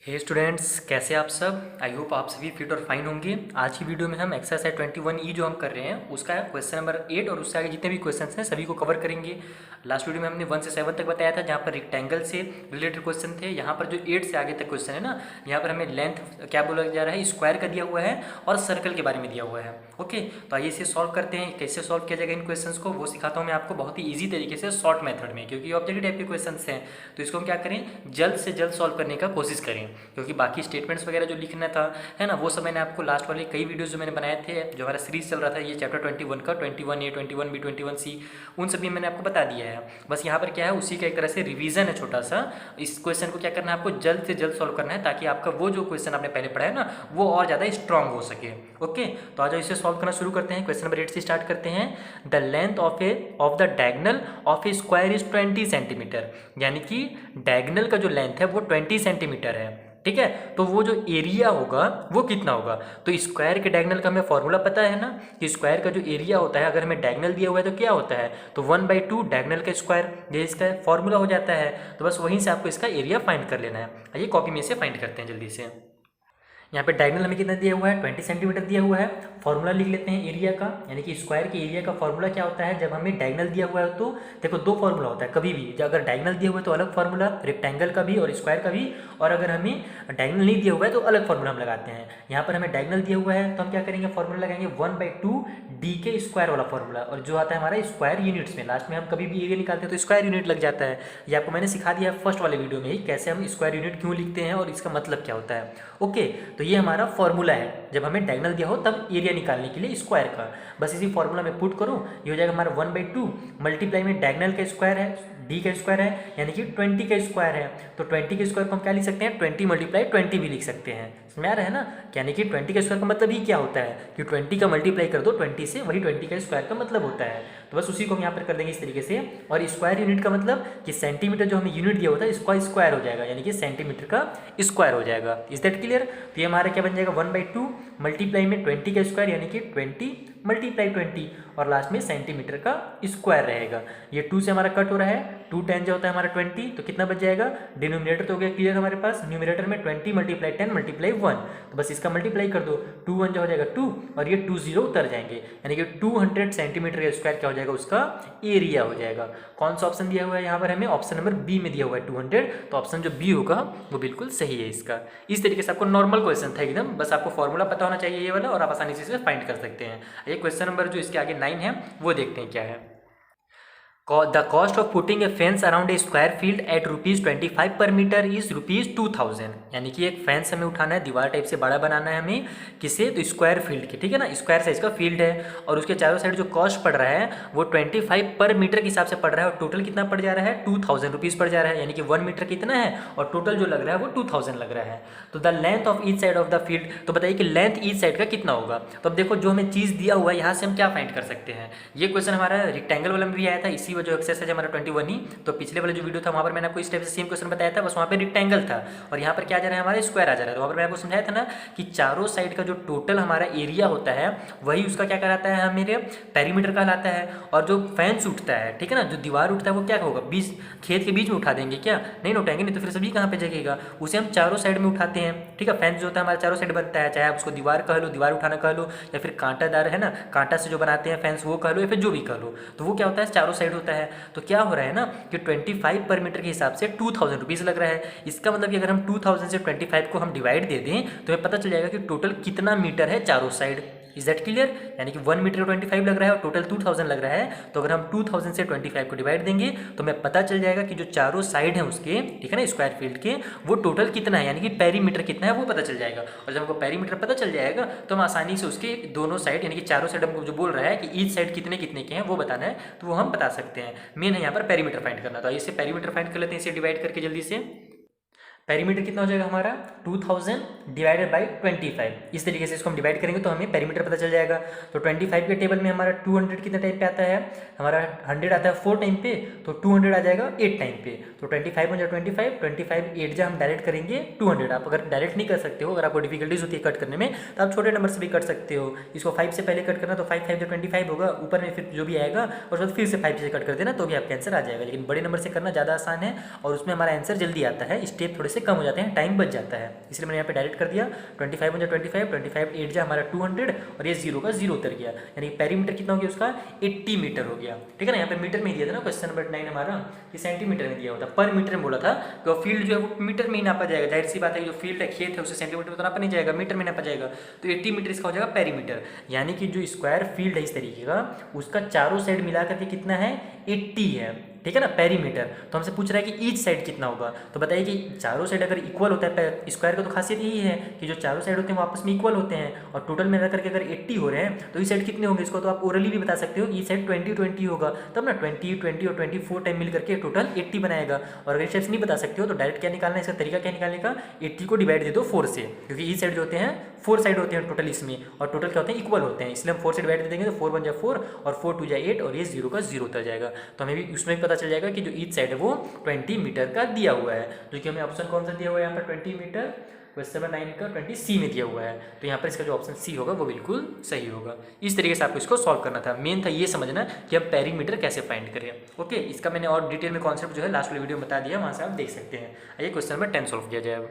हे students, कैसे आप सब। आई होप आप सभी फिट और फाइन होंगे। आज की वीडियो में हम एक्सरसाइज 21E जो हम कर रहे हैं उसका क्वेश्चन नंबर 8 और उससे आगे जितने भी क्वेश्चंस हैं सभी को कवर करेंगे। लास्ट वीडियो में हमने 1 से 7 तक बताया था, जहाँ पर रेक्टेंगल से रिलेटेड क्वेश्चन थे। यहाँ पर जो 8 से आगे तक क्वेश्चन है ना, यहाँ पर हमें लेंथ क्या बोला जा रहा है, स्क्वायर का दिया हुआ है और सर्कल के बारे में दिया हुआ है। ओके, तो आइए इसे सॉल्व करते हैं। कैसे सॉल्व किया जाएगा इन क्वेश्चंस को वो सिखाता हूँ मैं आपको बहुत ही ईजी तरीके से, शॉर्ट मेथड में, क्योंकि ऑब्जेक्टिव टाइप के क्वेश्चन हैं। तो इसको हम क्या करें, जल्द से जल्द सॉल्व करने का कोशिश करें, क्योंकि बाकी स्टेटमेंट्स वगैरह जो लिखना था है ना, वो सब मैंने आपको लास्ट वाले कई वीडियोस जो मैंने बनाए थे, जो हमारा सीरीज चल रहा था ये चैप्टर 21 का, 21A 21B 21C, उन सभी मैंने आपको बता दिया है। बस यहाँ पर क्या है, उसी का एक तरह से रिवीजन है छोटा सा। इस क्वेश्चन को क्या करना है, आपको जल्द से जल्द सॉल्व करना है, ताकि आपका वो जो क्वेश्चन आपने पहले पढ़ा है ना, वो और ज़्यादा स्ट्रांग हो सके। ओके, तो आज इसे सॉल्व करना शुरू करते हैं। क्वेश्चन नंबर 8 से स्टार्ट करते हैं। The length of the diagonal of A square is 20 centimetre, यानी कि डायगोनल का जो लेंथ है वो 20 सेंटीमीटर है। ठीक है, तो वो जो एरिया होगा वो कितना होगा। तो स्क्वायर के डायगोनल का हमें फॉर्मूला पता है ना, कि स्क्वायर का जो एरिया होता है, अगर हमें डायगोनल दिया हुआ है तो क्या होता है, तो 1/2 डायगोनल का स्क्वायर, ये इसका फॉर्मूला हो जाता है। तो बस वहीं से आपको इसका एरिया फाइंड कर लेना है। आइए कॉपी में से फाइंड करते हैं जल्दी से। यहाँ पे डायगोनल हमें कितना दिया हुआ है, 20 सेंटीमीटर दिया हुआ है। फॉर्मूला लिख लेते हैं एरिया का, यानी कि स्क्वायर के एरिया का फॉर्मूला क्या होता है। जब हमें डायगोनल दिया हुआ है तो देखो दो फॉर्मूला होता है कभी भी, जब अगर डायगोनल दिया हुआ है तो अलग फॉर्मूला, रेक्टेंगल का भी और स्क्वायर का भी, और अगर हमें डायगोनल नहीं दिया हुआ है तो अलग फॉर्मूला हम लगाते हैं। यहाँ पर हमें डायगोनल दिया हुआ है तो हम क्या करेंगे, फॉर्मूला लगाएंगे 1/2 डी के स्क्वायर वाला फॉर्मूला, और जो आता है हमारा स्क्वायर यूनिट्स में। लास्ट में हम कभी भी एरिया निकालते हैं तो स्क्वायर यूनिट लग जाता है। ये आपको मैंने सिखा दिया है फर्स्ट वाले वीडियो में ही, कैसे हम स्क्वायर यूनिट क्यों लिखते हैं और इसका मतलब क्या होता है। ओके, तो ये हमारा फॉर्मूला है, जब हमें डायगोनल दिया हो तब एरिया निकालने के लिए स्क्वायर का। बस इसी फॉर्मूला में पुट करो, ये हो जाएगा हमारा 1/2 मल्टीप्लाई में डायगोनल का स्क्वायर है, डी का स्क्वायर है, यानी कि 20 का स्क्वायर है। तो 20 के स्क्वायर को हम क्या लिख सकते हैं, 20 × 20 भी लिख सकते हैं। समझ आ रहा है ना, यानी कि 20 का स्क्वायर का मतलब ही क्या होता है, कि 20 का मल्टीप्लाई कर दो 20 से, वही 20 का स्क्वायर का मतलब होता है। तो बस उसी को हम यहाँ पर कर देंगे इस तरीके से। और स्क्वायर यूनिट का मतलब कि सेंटीमीटर जो हमें यूनिट दिया होता है इसका स्क्वायर हो जाएगा, यानी कि सेंटीमीटर का स्क्वायर हो जाएगा। Is that clear. तो ये हमारा क्या बन जाएगा, 1/2 मल्टीप्लाई में 20 का स्क्वायर, यानी कि 20 × 20, और लास्ट में सेंटीमीटर का स्क्वायर रहेगा। ये 2 से हमारा कट हो रहा है, 2 10 जो होता है हमारा 20, तो कितना बच जाएगा, डिनोमिनेटर तो हो गया क्लियर हमारे पास, न्यूमिनेटर में 20 × 10 × 1, तो बस इसका मल्टीप्लाई कर दो, 2 1 जो हो जाएगा 2, और ये 2 0 उतर जाएंगे, यानी कि 200 सेंटीमीटर का स्क्वायर क्या हो जाएगा, उसका एरिया हो जाएगा। कौन सा ऑप्शन दिया हुआ है यहाँ पर हमें, ऑप्शन नंबर बी में दिया हुआ है 200, तो ऑप्शन जो बी होगा वो बिल्कुल सही है इसका। इस तरीके से आपको नॉर्मल क्वेश्चन था एकदम, बस आपको फॉर्मूला पता होना चाहिए ये वाला, और आप आसानी से इसे फाइंड कर सकते हैं। ये क्वेश्चन नंबर जो इसके आगे 9 है वो देखते हैं क्या है। The cost of putting a fence around a square field at ₹25 पर मीटर इज ₹2000, यानी कि एक फेंस हमें उठाना है, दीवार टाइप से बड़ा बनाना है हमें, किसे, तो स्क्वायर फील्ड के, ठीक है ना, स्क्वायर साइज का फील्ड है, और उसके चारों साइड जो कॉस्ट पड़ रहा है वो 25 पर मीटर के हिसाब से पड़ रहा है, और टोटल कितना पड़ जा रहा है, ₹2000 पड़ जा रहा है, यानी कि 1 मीटर कितना है, और टोटल जो लग रहा है वो 2000 लग रहा है। तो the length of each side of the field, तो बताइए कि लेंथ ईच साइड का कितना होगा। तो अब देखो जो हमें चीज़ दिया हुआ है यहाँ से हम क्या फाइंड कर सकते हैं। ये क्वेश्चन हमारा रेक्टेंगल वाला में भी आया था, इसी जो एक्सरसाइज हमारा 21 ही, तो पिछले वाला जो वीडियो था वहाँ पर मैंने आपको इस टाइप से सेम क्वेश्चन बताया था, बस वहाँ पे रेक्टेंगल था, और यहाँ पर क्या आ जा रहा है, हमारा स्क्वायर आ जा रहा है। तो वहाँ पर मैंने आपको समझाया था ना कि चारों साइड का जो टोटल हमारा एरिया होता है वही उसका क्या कहलाता है, मेरे पेरीमीटर कहलाता है। और जो फेंस उठता है, ठीक है ना, जो दीवार उठता है वो क्या होगा, बीच खेत के बीच में उठा देंगे क्या, नहीं ना उठाएंगे, नहीं तो फिर सभी कहाँ पे जगेगा, उसे हम चारों साइड में उठाते हैं। ठीक है, फेंस जो होता है हमारा चारों साइड बनता है, चाहे आप उसको दीवार कह लो, दीवार उठाना कह लो, या फिर कांटादार है ना, कांटा से जो बनाते हैं फेंस वो कह लो, या फिर जो भी कह लो, तो वो क्या होता है, चारों साइड होता है। तो क्या हो रहा है ना कि 25 पर मीटर के हिसाब से ₹2000 लग रहा है। इसका मतलब कि अगर हम 2000 से 25 को हम डिवाइड दे दें तो हमें पता चल जाएगा कि टोटल कितना मीटर है चारों साइड। इज दैट क्लियर, यानी कि 1 मीटर 25 लग रहा है और टोटल 2000 लग रहा है। तो अगर हम 2000 से 25 को डिवाइड देंगे तो हमें पता चल जाएगा कि जो चारों साइड हैं उसके, ठीक है ना, स्क्वायर फील्ड के, वो टोटल कितना है, यानी कि पेरीमीटर कितना है वो पता चल जाएगा। और जब हमको पेरीमीटर पता चल जाएगा तो हम आसानी से उसके दोनों साइड, यानी कि चारों साइड हमको जो बोल रहा है कि ईच साइड कितने कितने के हैं वो बताना है, तो वो हम बता सकते हैं। मेन है यहाँ पर पेरीमीटर फाइंड करना। तो इससे पेरीमीटर फाइंड कर लेते हैं, इसे डिवाइड करके जल्दी से। पेरीमीटर कितना हो जाएगा हमारा, 2000 डिवाइडेड बाई 25। इस तरीके से इसको हम डिवाइड करेंगे तो हमें पेरीमीटर पता चल जाएगा। तो 25 के टेबल में हमारा 200 कितना टाइम पे आता है, हमारा 100 आता है 4 टाइम पे, तो 200 आ जाएगा 8 टाइम पे। तो 25 × 25 8 जा हम डायरेक्ट करेंगे 200। आप अगर डायरेक्ट नहीं कर सकते हो, अगर आपको डिफिकल्टीज होती है कट करने में, तो आप छोटे नंबर से भी कट सकते हो। इसको 5 से पहले कट करना तो 5 5 जो 25 होगा, ऊपर में फिर जो भी आएगा और उसके बाद फिर से 5 से कट कर देना तो भी आपका आंसर आ जाएगा। लेकिन बड़े नंबर से करना ज़्यादा आसान है और उसमें हमारा आंसर जल्दी आता है, स्टेप थोड़े से से कम हो जाते हैं, टाइम बच जाता है, इसलिए मैंने यहाँ पे डायरेक्ट कर दिया 25 × 25, 25 8 जा हमारा 200 और ये 0 का 0 उतर गया, यानी पेरीमीटर कितना हो गया उसका 80 मीटर हो गया। ठीक है ना, यहाँ पे मीटर में दिया था ना क्वेश्चन नंबर 9 हमारा, ये सेंटीमीटर में दिया होता, पर मीटर में बोला था कि फील्ड जो है वो मीटर में ही नापा जाएगा, जाहिर सी बात है जो फील्ड है खेत है उसे सेंटीमीटर में तो नापा नहीं जाएगा, मीटर में नापा जाएगा, तो 80 मीटर इसका हो जाएगा पेरीमीटर, यानी कि जो स्क्वायर फील्ड है इस तरीके का उसका चारों साइड मिला करके कितना है 80 है। ठीक है ना, पेरीमीटर। तो हमसे पूछ रहा है कि ईच साइड कितना होगा, तो बताइए कि चारों साइड अगर इक्वल होता है, स्क्वायर का तो खासियत यही है कि जो चारों साइड होते हैं वो आपस में इक्वल होते हैं, और टोटल मिला करके अगर 80 हो रहे हैं तो इस साइड कितने होंगे, इसको तो आप ओरली भी बता सकते हो, ई साइड 20 होगा, तब ना 20 और 24 टाइम मिल करके टोटल 80 बनाएगा। और अगर स्टेप्स नहीं बता सकते हो तो डायरेक्ट क्या निकालना है, इसका तरीका क्या निकालने का, 80 को डिवाइड दे दो 4 से, क्योंकि ई साइड जो होते हैं 4 साइड होते हैं टोटल इसमें, और टोटल क्या होते हैं इक्वल होते हैं, इसलिए हम 4 से डिवाइड दे देंगे तो 4 1 जा 4 और 4 2 जा 8 और ये 0 का 0 उतर जाएगा। तो हमें भी उसमें भी पता चल जाएगा कि जो ईच साइड है वो 20 मीटर का दिया हुआ है, जो कि हमें ऑप्शन कौन सा दिया हुआ है यहाँ पर 20 मीटर, क्वेश्चन नंबर 9 का 20C में दिया हुआ है, तो यहाँ पर इसका जो ऑप्शन सी होगा वो बिल्कुल सही होगा। इस तरीके से आपको इसको सॉल्व करना था, मेन था ये समझना कि हम पेरीमीटर कैसे फाइंड करें। ओके, इसका मैंने और डिटेल में कॉन्सेप्ट जो है लास्ट वाली वीडियो में बता दिया, वहाँ से आप देख सकते हैं। आइए क्वेश्चन नंबर 10 सॉल्व किया जाए। अब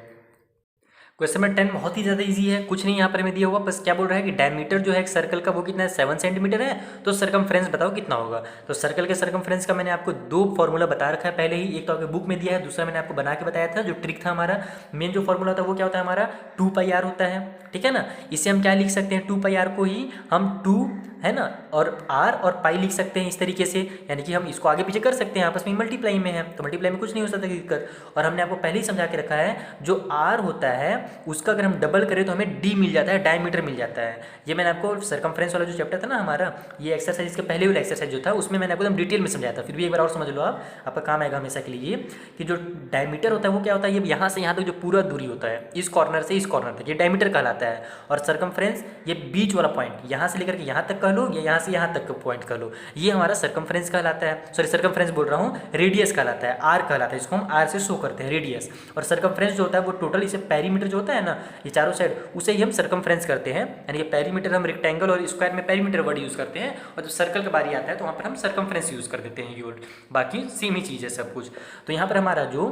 क्वेश्चन नंबर 10 बहुत ही ज़्यादा इजी है, कुछ नहीं यहाँ पर हमें दिया हुआ, बस क्या बोल रहा है कि डायमीटर जो है एक सर्कल का वो कितना है 7 सेंटीमीटर है, तो सरकमफ्रेंस बताओ कितना होगा। तो सर्कल के सरकमफ्रेंस का मैंने आपको 2 फॉर्मूला बता रखा है पहले ही, एक तो आपके बुक में दिया है, दूसरा मैंने आपको बना के बताया था, जो ट्रिक था हमारा। मेन जो फॉर्मूला होता है वो क्या होता है हमारा 2πr होता है। ठीक है ना, इसे हम क्या लिख सकते हैं 2πr को ही हम 2 है ना और r और पाई लिख सकते हैं इस तरीके से, यानी कि हम इसको आगे पीछे कर सकते हैं, आपस में मल्टीप्लाई में है तो मल्टीप्लाई में कुछ नहीं हो सकता दिक्कत। और हमने आपको पहले ही समझा के रखा है जो r होता है उसका अगर हम डबल करें तो हमें d मिल जाता है, डायमीटर मिल जाता है। ये मैंने आपको सरकमफ्रेंस वाला जो चैप्टर था ना हमारा, ये एक्सरसाइज इसके पहले वाला एक्सरसाइज जो था उसमें मैंने आपको एकदम डिटेल में समझाया था, फिर भी एक बार और समझ लो आप, आपका काम आएगा हमेशा के लिए, कि जो डायमीटर होता है वो क्या होता है, ये यहाँ से यहाँ तक जो पूरा दूरी होता है, इस कॉर्नर से इस कॉर्नर तक, ये डायमीटर कहलाता है। और सरकमफ्रेंस ये बीच वाला पॉइंट, यहाँ से लेकर के यहाँ तक कह लो या यहाँ से यहाँ तक का पॉइंट कर लो, ये हमारा सरकमफ्रेंस कहलाता है, सॉरी सरकमफ्रेंस बोल रहा हूँ, रेडियस कहलाता है, आर कहलाता है, इसको हम आर से शो करते हैं रेडियस। और सरकमफ्रेंस जो होता है वो टोटल इसे पेरीमीटर जो होता है ना ये चारों साइड, उसे ही हम सरकमफ्रेंस करते हैं, यानी कि पेरीमीटर हम रेक्टेंगल और स्क्वायर में पेरीमीटर वर्ड यूज़ करते हैं, और जब सर्कल का बारी आता है तो वहाँ पर हम सरकमफ्रेंस यूज़ कर देते हैं यूनिट, बाकी सेम ही चीज़ है सब कुछ। तो यहाँ पर हमारा जो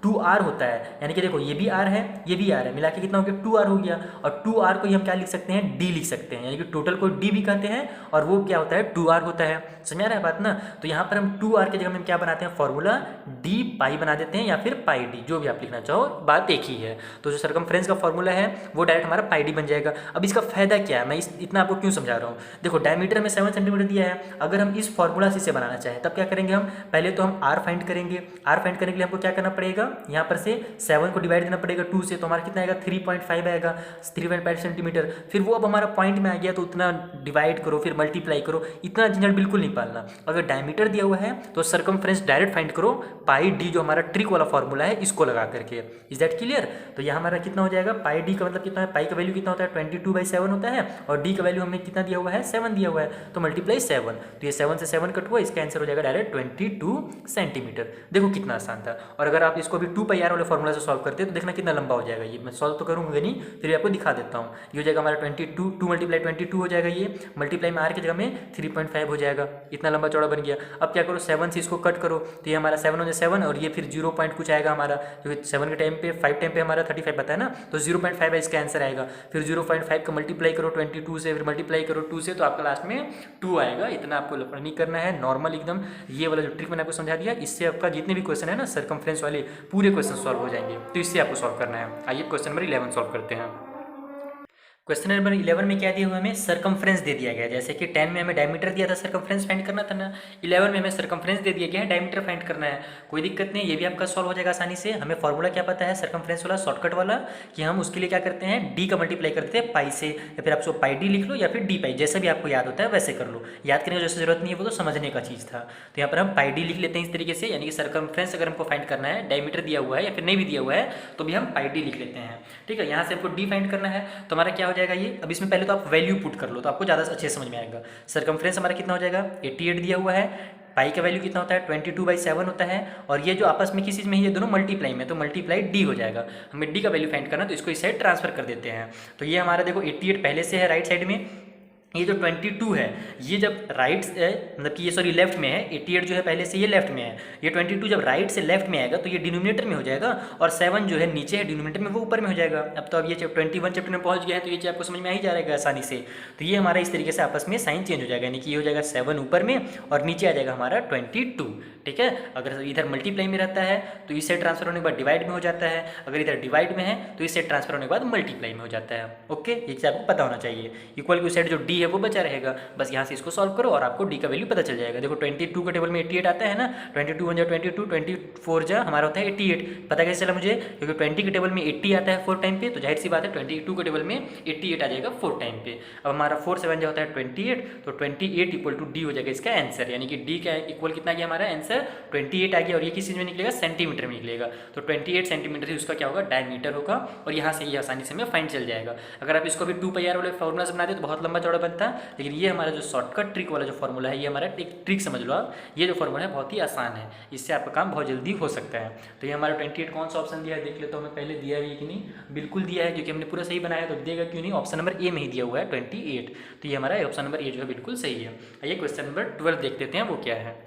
2r होता है, यानी कि देखो ये भी r है ये भी r है, मिला के कितना हो गया 2r हो गया, और 2r को ही हम क्या लिख सकते हैं d लिख सकते हैं, यानी कि टोटल को d भी कहते हैं और वो क्या होता है 2r होता है। समझ आ रहा है बात ना। तो यहाँ पर हम 2r के जगह में क्या बनाते हैं फॉर्मूला d पाई बना देते हैं या फिर पाई d, जो भी आप लिखना चाहो, बात एक ही है। तो जो सरकमफ्रेंस का फॉर्मूला है वो डायरेक्ट हमारा पाई d बन जाएगा। अब इसका फायदा क्या है, मैं इतना आपको क्यों समझा रहा हूँ, देखो डायमीटर में 7 सेंटीमीटर दिया है, अगर हम इस फॉर्मूला से इसे बनाना चाहें तब क्या करेंगे हम, पहले तो हम r फाइंड करेंगे, r फाइंड करने के लिए हमको क्या करना पड़ेगा, यहाँ पर से 7 को डिवाइड देना पड़ेगा 2 से, तो हमारा कितना आएगा 3.5 आएगा, 3.5 सेंटीमीटर। फिर वो अब हमारा पॉइंट में आ गया तो उतना डिवाइड करो फिर मल्टीप्लाई करो, इतना झंझट बिल्कुल नहीं पालना। अगर डायमीटर दिया हुआ है तो सरकमफ्रेंस डायरेक्ट फाइंड करो, पाई डी जो हमारा ट्रिक वाला फॉर्मूला है इसको लगा करके। Is that clear. तो यहाँ हमारा कितना हो जाएगा, पाई डी का मतलब कितना है, पाई का वैल्यू कितना होता है 22/7 होता है, और डी का वैल्यू हमें कितना दिया हुआ है 7 दिया हुआ है, तो मल्टीप्लाई 7, तो ये 7 से 7 कट हुआ, इसका आंसर हो जाएगा डायरेक्ट 22 सेंटीमीटर। देखो कितना आसान था। और अगर आप इसको भी 2πr वाले फॉर्मूला से सॉल्व करते हैं तो देखना कितना लंबा हो जाएगा। ये मैं सॉल्व तो करूँगा नहीं, फिर आपको दिखा देता हूँ। ये हो जाएगा हमारा 22, 2 मल्टीप्लाई 22 हो जाएगा, ये मल्टीप्लाई में r की जगह में 3.5 हो जाएगा, इतना लंबा चौड़ा बन गया। अब क्या करो 7 से इसको कट करो, तो ये हमारा 7 हो जाए 7 और ये फिर 0 पॉइंट कुछ आएगा हमारा, क्योंकि 7 के टाइम पे 5 टाइम पे हमारा 35 पता है ना, तो 0.5 है इसका आंसर आएगा। फिर 0.5 का मल्टीप्लाई करो 22 से, फिर मल्टीप्लाई करो 2 से, तो आपका लास्ट में 2 आएगा। इतना आपको लफड़ा नहीं करना है, नॉर्मल एकदम। ये वाला जो ट्रिक मैंने आपको समझा दिया, इससे आपका जितने भी क्वेश्चन है ना सरकमफ्रेंस वाले पूरे क्वेश्चन सॉल्व हो जाएंगे। तो इससे आपको सॉल्व करना है। आइए क्वेश्चन नंबर 11 सॉल्व करते हैं। क्वेश्चन नंबर 11 में क्या दिया हुआ हमें, सरकमफ्रेंस दे दिया गया। जैसे कि 10 में हमें डायमीटर दिया था, सरकमफ्रेंस फाइंड करना था ना, 11 में हमें सरकमफ्रेंस दे दिया गया है, डायमीटर फाइंड करना है। कोई दिक्कत नहीं, ये भी आपका सॉल्व हो जाएगा आसानी से। हमें फॉर्मूला क्या पता है सरकमफ्रेंस वाला, शॉर्टकट वाला, कि हम उसके लिए क्या करते हैं डी का मल्टीप्लाई करते हैं पाई से, या फिर आप उसको पाई डी लिख लो या फिर डी पाई, जैसा भी आपको याद होता है वैसे कर लो। याद करने की जैसे जरूरत नहीं है, वो तो समझने का चीज़ था। तो यहाँ पर हम पाई डी लिख लेते हैं इस तरीके से, यानी कि सरकमफ्रेंस अगर हमको फाइंड करना है, डायमीटर दिया हुआ है या फिर नहीं भी दिया हुआ है तो भी हम पाई डी लिख लेते हैं। ठीक है, यहाँ से हमको डी फाइंड करना है, तो हमारा क्या हो जाएगा ये, अब इसमें पहले तो आप वैल्यू पुट कर लो तो आपको ज़्यादा अच्छे समझ में आएगा। सरकमफ्रेंस हमारा कितना हो जाएगा 88 दिया हुआ है, पाई का वैल्यू कितना होता है 22/7 होता है, और ये जो आपस में किसी चीज़ में ये दोनों मल्टीप्लाई में, तो मल्टीप्लाई डी हो जाएगा। हमें डी का वैल्यू फाइंड करना तो इसको इस साइड ट्रांसफर कर देते हैं। तो ये हमारा देखो 88 पहले से है राइट साइड में, ये जो 22 है ये जब राइट है, मतलब कि ये सॉरी लेफ्ट में है, 88 जो है पहले से ये लेफ्ट में है, ये 22 जब राइट से लेफ्ट में आएगा तो ये डिनोमिनेटर में हो जाएगा, और 7 जो है नीचे है डिनोमिनेटर में वो ऊपर में हो जाएगा। अब तो अब ये 21 चैप्टर में पहुंच गया है तो ये चीज़ आपको समझ में आ ही जाएगा आसानी से। तो ये हमारा इस तरीके से आपस में साइन चेंज हो जाएगा, यानी कि ये हो जाएगा 7 ऊपर में और नीचे आ जाएगा हमारा 22। ठीक है, अगर इधर मल्टीप्लाई में रहता है तो इससे ट्रांसफर होने के बाद डिवाइड में हो जाता है, अगर इधर डिवाइड में है तो इससे ट्रांसफर होने के बाद मल्टीप्लाई में हो जाता है। ओके, ये चीज़ आपको पता होना चाहिए। इक्वल की साइड जो डी है वो बचा रहेगा, बस यहाँ से इसको सॉल्व करो और आपको डी का वैल्यू पता चल जाएगा। देखो 22 के टेबल में 88 आता है ना, 22 1 जा 22, 24 जा हमारा होता है 88। पता कैसे चला मुझे, क्योंकि 20 के टेबल में 80 आता है 4 टाइम पे, तो जाहिर सी बात है 22 के टेबल में 88 आ जाएगा 4 टाइम पे। अब हमारा 4 7 जा होता है 28, तो 28 इक्वल टू डी हो जाएगा इसका आंसर, यानी कि डी का इक्वल कितना गया हमारा आंसर 28 आ गया, और ये किस चीज़ में निकलेगा, सेंटीमीटर में निकलेगा। तो 28 सेंटीमीटर ही उसका क्या होगा, डायमीटर होगा, और यहाँ से ये आसानी से हमें फाइंड चल जाएगा। अगर आप इसको भी 2πr वाले फॉर्मूला से बना दे तो बहुत लंबा चौड़ा बनता है, लेकिन ये हमारा जो शॉर्टकट ट्रिक वाला जो फॉर्मूला है, ये हमारा एक ट्रिक समझ लो आप, ये जो फॉर्मूला है बहुत ही आसान है, इससे आपका काम बहुत जल्दी हो सकता है। तो ये हमारा 28 कौन सा ऑप्शन दिया है देख लेता हूँ मैं, पहले दिया है कि नहीं, बिल्कुल दिया है, क्योंकि हमने पूरा सही बनाया है तो देगा क्यों नहीं, ऑप्शन नंबर ए में ही दिया हुआ है 28। तो ये हमारा ऑप्शन नंबर ए जो है बिल्कुल सही है। आइए क्वेश्चन नंबर 12 देख लेते हैं वो क्या है।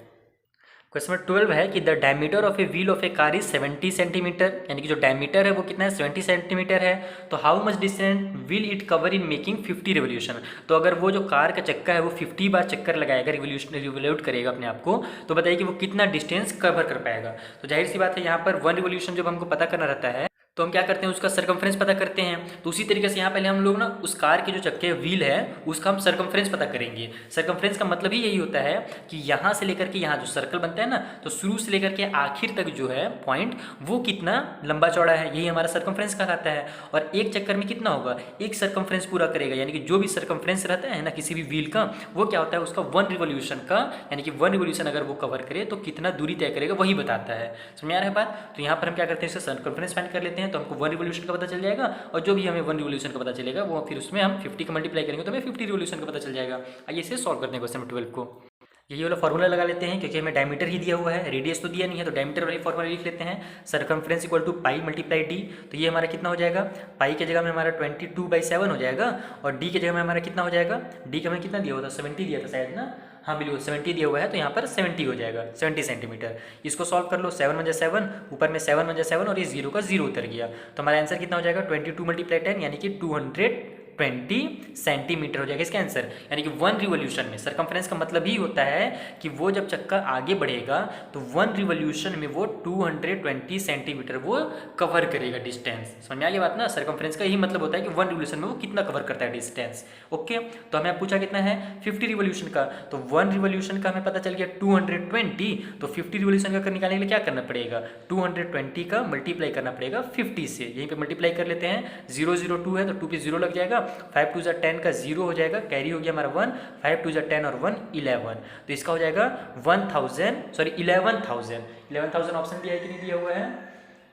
क्वेश्चन नंबर 12 है कि the diameter of a wheel of A car is 70 centimetre, यानी कि जो डायमीटर है वो कितना है, 70 सेंटीमीटर है। तो how much distance will it cover in making 50 revolution. तो अगर वो जो कार का चक्का है वो 50 बार चक्कर लगाएगा, रिवोल्यूट करेगा अपने आप को, तो बताइए कि वो कितना डिस्टेंस कवर कर पाएगा। तो जाहिर सी बात है यहाँ पर 1 रिवोल्यूशन जब हमको पता करना रहता है तो हम क्या करते हैं, उसका सर्कमफ्रेंस पता करते हैं। तो उसी तरीके से यहाँ पहले हम लोग ना उस कार के जो चक्के व्हील है उसका हम सर्कमफ्रेंस पता करेंगे। सर्कमफ्रेंस का मतलब ही यही होता है कि यहाँ से लेकर के यहाँ जो सर्कल बनता है ना, तो शुरू से लेकर के आखिर तक जो है पॉइंट वो कितना लंबा चौड़ा है, यही हमारा सर्कमफ्रेंस कहलाता है। और एक चक्कर में कितना होगा, एक सर्कमफ्रेंस पूरा करेगा, यानी कि जो भी सर्कमफ्रेंस रहता है ना किसी भी व्हील का, वो क्या होता है उसका 1 रिवोल्यूशन का, यानी कि 1 रिवोल्यूशन अगर वो कवर करे तो कितना दूरी तय करेगा वही बताता है। समझ आ रहा है बात। तो यहाँ पर हम क्या करते हैं, इसका सर्कमफ्रेंस फाइंड कर लेते हैं, तो हमको 1 रिवोल्यूशन का पता चल जाएगा, और जो भी हमें 1 रिवोल्यूशन का पता चलेगा वो फिर उसमें हम 50 का मल्टीप्लाई करेंगे तो हमें 50 रिवोल्यूशन का पता चल जाएगा। आइए इसे सॉल्व करते हैं क्वेश्चन नंबर 12 को। यही वाला फॉर्मूला लगा लेते हैं, क्योंकि हमें डायमीटर ही दिया हुआ है, रेडियस तो दिया नहीं है, तो डायमीटर वाली फॉर्मूला लिख लेते हैं, circumference equal to pi multiply D. तो ये हमारा कितना हो जाएगा, पाई की जगह में हमारा 22/7 हो जाएगा, और डी की जगह में हमारा कितना हो जाएगा, डी का हमें कितना दिया हुआ था, 70 दिया था शायद ना, हाँ बिल्कुल 70 दिया हुआ है, तो यहाँ पर 70 हो जाएगा, 70 सेंटीमीटर। इसको सॉल्व कर लो, 7 1 जा 7, ऊपर में 7 1 जा 7, और ये 0 का 0 उतर गया, तो हमारा आंसर कितना हो जाएगा 22 × 10, यानी कि 220 सेंटीमीटर हो जाएगा इसका आंसर। यानी कि 1 रिवोल्यूशन में, सर्कमफ्रेंस का मतलब ही होता है कि वो जब चक्का आगे बढ़ेगा तो 1 रिवोल्यूशन में वो 220 सेंटीमीटर वो कवर करेगा डिस्टेंस। समझ में आ गया बात ना, सर्कमफ्रेंस का यही मतलब होता है कि 1 रिवोल्यूशन में वो कितना कवर करता है डिस्टेंस। ओके, तो हमें पूछा कितना है 50 रिवोल्यूशन का, तो 1 रिवोल्यूशन का हमें पता चल गया 220, तो 50 रिवोल्यूशन का निकालने के लिए क्या करना पड़ेगा, 220 का मल्टीप्लाई करना पड़ेगा 50 से, यहीं पे मल्टीप्लाई कर लेते हैं, 0 0 2 है तो 2 पे 0 लग जाएगा, 5 2 10 का 0 हो जाएगा, कैरी हो गया हमारा 1, 5 2 10 और 1 11, तो इसका हो जाएगा 11,000 ऑप्शन दिया है कि नहीं दिया हुआ है,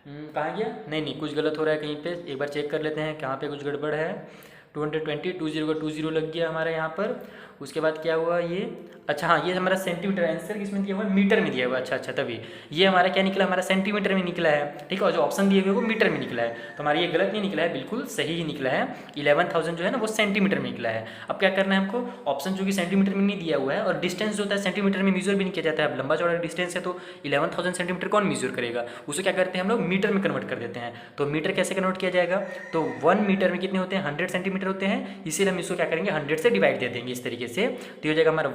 कहाँ गया, नहीं कुछ गलत हो रहा है कहीं पे, एक बार चेक कर लेते हैं कहाँ पे कुछ गड़बड़ है। 220 20 का 20 लग गया हमारे यहाँ पर, उसके बाद क्या हुआ ये, अच्छा हाँ ये हमारा सेंटीमीटर आंसर किसमें दिया हुआ है, मीटर में दिया हुआ है, अच्छा तभी ये हमारा क्या निकला, हमारा सेंटीमीटर में निकला है, ठीक है, और जो ऑप्शन दिए हुए वो मीटर में निकला है, तो हमारा ये गलत नहीं निकला है, बिल्कुल सही ही निकला है, 11,000 जो है ना वो सेंटीमीटर में निकला है। अब क्या करना है हमको, ऑप्शन जो कि सेंटीमीटर में नहीं दिया हुआ है, और डिस्टेंस जो होता है सेंटीमीटर में मेजर भी नहीं किया जाता है, अब लंबा चौड़ा डिस्टेंस है तो 11,000 सेंटीमीटर कौन मेजर करेगा, उसे क्या करते हैं हम लोग मीटर में कन्वर्ट कर देते हैं। तो मीटर कैसे कन्वर्ट किया जाएगा, तो 1 मीटर में कितने होते हैं, 100 सेंटीमीटर होते हैं, इसीलिए हम इसको क्या करेंगे 100 से डिवाइड दे देंगे इस तरीके से, तो ये हो जाएगा हमारा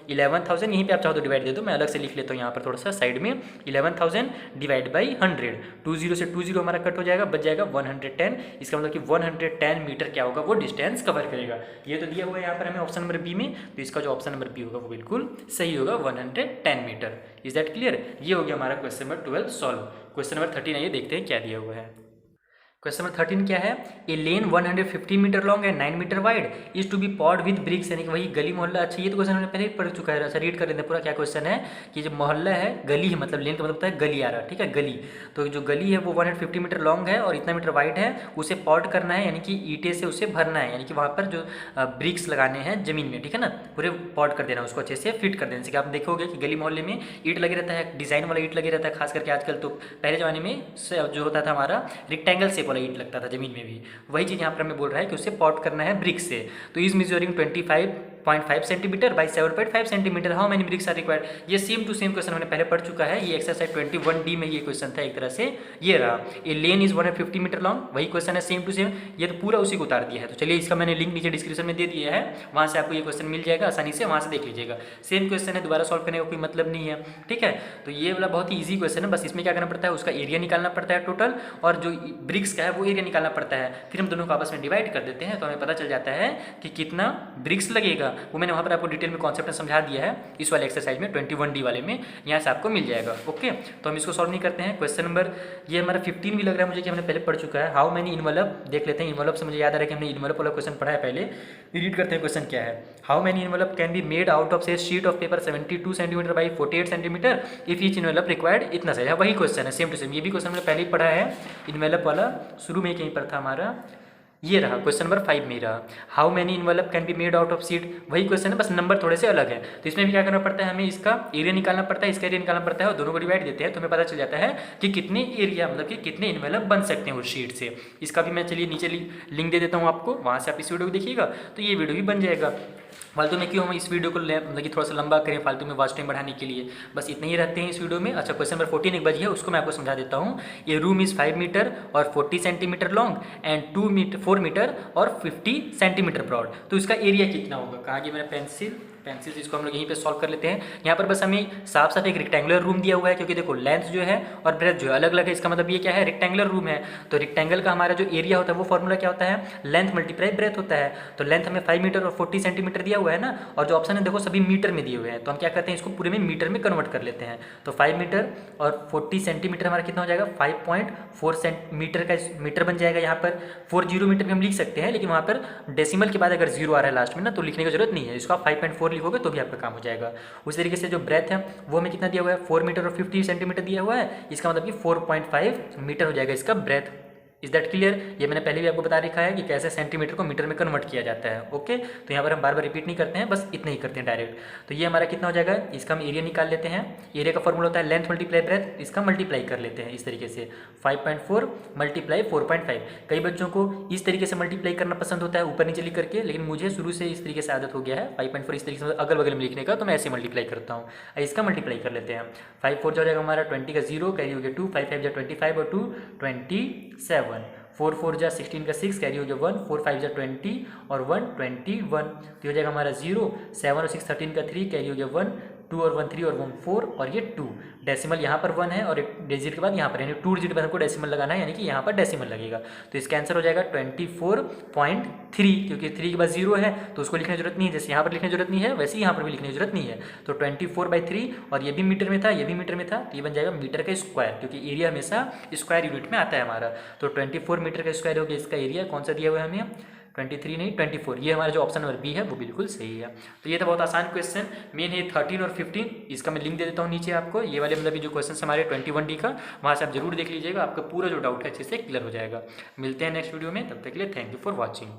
11,000, यहीं पे आप चाहो तो डिवाइड दे दो, मैं अलग से लिख लेता हूँ यहाँ पर थोड़ा सा साइड में, 11,000 डिवाइड बाई 100, 20 से 20 हमारा कट हो जाएगा, बच जाएगा 110, इसका मतलब कि 110 मीटर क्या होगा वो डिस्टेंस कवर करेगा। ये तो दिया हुआ है यहाँ पर हमें ऑप्शन नंबर बी में, तो इसका जो ऑप्शन नंबर बी होगा वो बिल्कुल सही होगा, 110 मीटर। Is that clear. ये हो गया हमारा question number 12 solve. Question number 13 आइए देखते हैं क्या दिया हुआ है। क्वेश्चन नंबर 13 क्या है, a lane 150 metre long and 9 metre wide is to be paved with bricks, यानी कि वही गली मोहल्ला। अच्छा ये तो क्वेश्चन हमने पहले ही पढ़ चुका है, अच्छा रीड कर लेते हैं पूरा क्या क्वेश्चन है, कि जो मोहल्ला है गली है, मतलब लेन का मतलब होता है गली आ रहा, ठीक है गली, तो जो गली है वो 150 मीटर लॉन्ग है और इतना मीटर वाइड है, उसे पॉड करना है, यानी कि ईंटे से उसे भरना है, यानी कि वहाँ पर जो ब्रिक्स लगाने हैं जमीन में, ठीक है ना, पूरे पॉड कर देना, उसको अच्छे से फिट कर देने से। आप देखोगे कि गली मोहल्ले में ईंट लगे रहता है, डिजाइन वाला ईंट लगे रहता है, खास करके आजकल, तो पहले जमाने में जो होता था हमारा रेक्टेंगल शेप वाला ईंट लगता था ज़मीन में भी, वही चीज़ यहाँ पर हमें बोल रहा है कि उसे पॉट करना है ब्रिक्स से। तो is measuring 25.5 centimetre by 7.5 centimetre, how many bricks are required. ये सेम टू सेम क्वेश्चन हमने पहले पढ़ चुका है, ये एक्सरसाइज 21D में ये क्वेश्चन था एक तरह से, ये रहा। ए लेन इज 150 मीटर लॉन्ग, वही क्वेश्चन है सेम टू सेम, ये तो पूरा उसी को उतार दिया है। तो चलिए इसका मैंने लिंक नीचे डिस्क्रिप्शन में दे दिया है, वहाँ से आपको ये क्वेश्चन मिल जाएगा आसानी से, वहाँ से देख लीजिएगा। सेम क्वेश्चन है, दोबारा सॉल्व करने का कोई मतलब नहीं है, ठीक है। तो ये वाला बहुत ही ईजी क्वेश्चन है, बस इसमें क्या करना पड़ता है, उसका एरिया निकालना पड़ता है टोटल, और जो ब्रिक्स का है वो एरिया निकालना पड़ता है। फिर हम दोनों को आपस में डिवाइड कर देते हैं तो हमें पता चल जाता है कि कितना ब्रिक्स लगेगा। वो मैंने वहाँ पर आपको डिटेल में कॉन्सेप्ट में समझा दिया है इस वाले एक्सरसाइज में 21D वाले में, यहाँ से आपको मिल जाएगा। ओके, तो हम इसको सॉल्व नहीं करते हैं। क्वेश्चन नंबर ये हमारा 15 भी लग रहा है मुझे कि हमने पहले पढ़ चुका है। हाउ मैनी इनवलप, देख लेते हैं। इनवलप से मुझे याद आ रहा है कि हमने इनवलप वाला क्वेश्चन पढ़ा है पहले, रीड करते हैं क्वेश्चन क्या है। How many envelope can be made out of से sheet of paper 72 centimetre by 48 centimetre if each envelope required इतना साइज। वही क्वेश्चन है सेम टू सेम, ये भी क्वेश्चन हमने पहले ही पढ़ा है इनवलप वाला, शुरू में कहीं पर था हमारा, ये रहा क्वेश्चन नंबर 5 में रहा। How many envelope can be made out of seat, वही क्वेश्चन है, बस नंबर थोड़े से अलग है। तो इसमें भी क्या करना पड़ता है, हमें इसका एरिया निकालना पड़ता है, इसका एरिया निकालना पड़ता है, और दोनों को डिवाइड देते हैं तो हमें पता चल जाता है कि कितने एरिया, मतलब कि कितने इनवलप बन सकते हैं उस शीट से। इसका भी मैं चलिए नीचे लिंक दे देता हूँ आपको, वहाँ से आप इस वीडियो को देखिएगा तो ये वीडियो भी बन जाएगा। फालतू में क्यों हम इस वीडियो को मतलब कि थोड़ा सा लंबा करें फालतू में वॉच टाइम बढ़ाने के लिए, बस इतने ही रहते हैं इस वीडियो में। अच्छा, क्वेश्चन नंबर 14 एक बजी है, उसको मैं आपको समझा देता हूँ। ये रूम इज़ 5 मीटर और 40 सेंटीमीटर लॉन्ग एंड 4 मीटर और 50 सेंटीमीटर ब्रॉड। तो इसका एरिया कितना होगा, कहाँ गई मेरा पेंसिल, इसको हम लोग यहीं पे सॉल्व कर लेते हैं। यहाँ पर बस हमें साफ साफ एक रेक्टेंगुलर रूम दिया हुआ है, क्योंकि देखो लेंथ जो है और ब्रेथ जो है अलग अलग है, इसका मतलब ये क्या है, रेक्टेंगुलर रूम है। तो रेक्टेंगल का हमारा जो एरिया होता है वो फॉर्मूला क्या होता है, लेंथ मल्टीप्लाई ब्रेथ होता है। तो लेंथ हमें 5 मीटर और 40 सेंटीमीटर दिया हुआ है ना, और जो ऑप्शन है देखो सभी मीटर में दिए हुए हैं, तो हम क्या करते हैं इसको पूरे में मीटर में कन्वर्ट कर लेते हैं। तो 5 मीटर और 40 सेंटीमीटर हमारा कितना हो जाएगा, 5.4 सेंटीमीटर का मीटर बन जाएगा। यहाँ पर 40 मीटर में हम लिख सकते हैं, लेकिन वहाँ पर डेसिमल के बाद अगर 0 आ रहा है लास्ट में ना, तो लिखने की जरूरत नहीं है, इसको आप 5.4 लिखोगे तो भी आपका काम हो जाएगा। उस तरीके से जो ब्रेथ है वो हमें कितना दिया हुआ है, 4 मीटर और 50 सेंटीमीटर दिया हुआ है, इसका मतलब कि 4.5 मीटर हो जाएगा इसका ब्रेथ। Is that clear. ये मैंने पहले भी आपको बता रखा है कि कैसे सेंटीमीटर को मीटर में कन्वर्ट किया जाता है। ओके, तो यहाँ पर हम बार बार रिपीट नहीं करते हैं, बस इतना ही करते हैं डायरेक्ट। तो ये हमारा कितना हो जाएगा, इसका हम एरिया निकाल लेते हैं। एरिया का फॉर्मूला होता है लेंथ मल्टीप्लाई ब्रेथ, इसका मल्टीप्लाई कर लेते हैं इस तरीके से, 5.4 मल्टीप्लाई 4.5। कई बच्चों को इस तरीके से मल्टीप्लाई करना पसंद होता है ऊपर नीचे लिख करके, लेकिन मुझे शुरू से इस तरीके से आदत हो गया है 5.4 इस तरीके से अगल बगल में लिखने का, तो मैं ऐसे मल्टीप्लाई करता हूँ। इसका मल्टीप्लाई कर लेते हैं, 5 4 जो हो जाएगा हमारा 20 का 0 कैरी हो गया 2, 5 5 जा 25 और 2 27, 4 4 जा 16 का 6 कैरी हो गया 1, 4 5 जा 20 और 1 21, तो हो जाएगा हमारा 0, 7 और 6 13 का 3 कैरी हो गया 1, 2 और 1 3 और 1 4 और ये 2। डेसिमल यहाँ पर 1 है और एक डिजिट के बाद यहाँ पर यानी 2 डिजिट पर हमको डेसिमल लगाना है, यानी कि यहाँ पर डेसिमल लगेगा। तो इसका आंसर हो जाएगा 24.3, क्योंकि 3 के बाद 0 है तो उसको लिखने की जरूरत नहीं है, जैसे यहाँ पर लिखने की जरूरत नहीं है वैसे ही यहाँ पर भी लिखने की जरूरत नहीं है। तो 24/3, और ये भी मीटर में था ये भी मीटर में था, तो ये बन जाएगा मीटर का स्क्वायर, क्योंकि एरिया हमेशा स्क्वायर यूनिट में आता है हमारा। तो 24 मीटर का स्क्वायर हो गया इसका एरिया। कौन सा दिया हुआ है हमें, 23 नहीं 24, ये हमारा जो ऑप्शन नंबर बी है वो बिल्कुल सही है। तो ये था बहुत आसान क्वेश्चन। मेन है 13 और 15, इसका मैं लिंक दे देता हूँ नीचे आपको। ये वाले मतलब जो क्वेश्चन हमारे 21D का, वहाँ से आप जरूर देख लीजिएगा, आपका पूरा जो डाउट है अच्छे से क्लियर हो जाएगा। मिलते हैं नेक्स्ट वीडियो में, तब तक के लिए थैंक यू फॉर वॉचिंग।